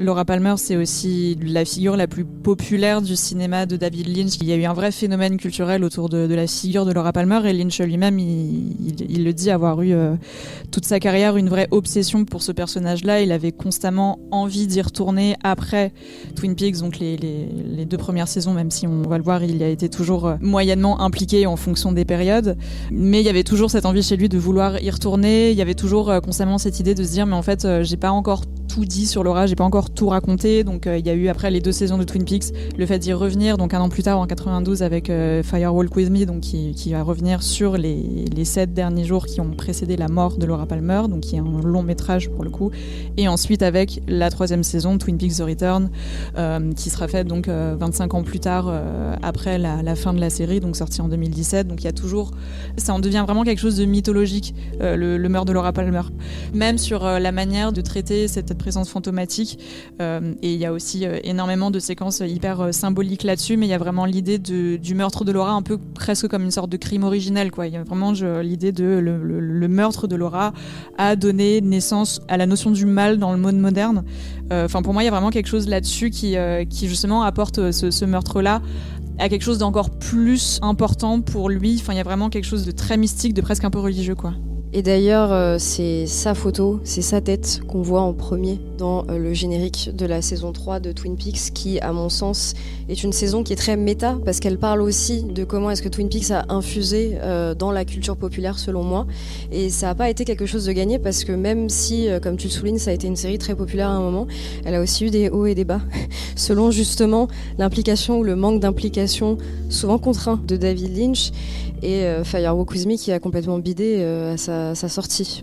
Laura Palmer, c'est aussi la figure la plus populaire du cinéma de David Lynch. Il y a eu un vrai phénomène culturel autour de la figure de Laura Palmer, et Lynch lui-même, il le dit avoir eu toute sa carrière une vraie obsession pour ce personnage-là. Il avait constamment envie d'y retourner après Twin Peaks, donc les 2 premières saisons, même si on va le voir, il a été toujours moyennement impliqué en fonction des périodes. Mais il y avait toujours cette envie chez lui de vouloir y retourner. Il y avait toujours constamment cette idée de se dire mais en fait j'ai pas encore tout dit sur Laura, j'ai pas encore tout raconté. Donc il y a eu après les 2 saisons de Twin Peaks le fait d'y revenir, donc 1 an plus tard en 92 avec Firewalk With Me, donc qui va revenir sur les 7 derniers jours qui ont précédé la mort de Laura Palmer, donc qui est un long métrage pour le coup, et ensuite avec la 3e saison Twin Peaks The Return qui sera faite donc 25 ans plus tard après la fin de la série, donc sortie en 2017. Donc il y a toujours, ça en devient vraiment quelque chose de mythologique, le meurtre de Laura Palmer, même sur la manière de traiter cette présence fantomatique, et il y a aussi énormément de séquences hyper symboliques là-dessus, mais il y a vraiment l'idée du meurtre de Laura un peu presque comme une sorte de crime originel, quoi. Il y a vraiment l'idée de le meurtre de Laura a donné naissance à la notion du mal dans le monde moderne. Enfin pour moi il y a vraiment quelque chose là-dessus qui justement apporte ce meurtre-là à quelque chose d'encore plus important pour lui. Enfin il y a vraiment quelque chose de très mystique, de presque un peu religieux, quoi. Et d'ailleurs, c'est sa photo, c'est sa tête qu'on voit en premier dans le générique de la saison 3 de Twin Peaks, qui, à mon sens, est une saison qui est très méta, parce qu'elle parle aussi de comment est-ce que Twin Peaks a infusé dans la culture populaire, selon moi. Et ça n'a pas été quelque chose de gagné, parce que même si, comme tu le soulignes, ça a été une série très populaire à un moment, elle a aussi eu des hauts et des bas, selon justement l'implication ou le manque d'implication, souvent contraint, de David Lynch, et Firewalk With Me qui a complètement bidé à sa sortie.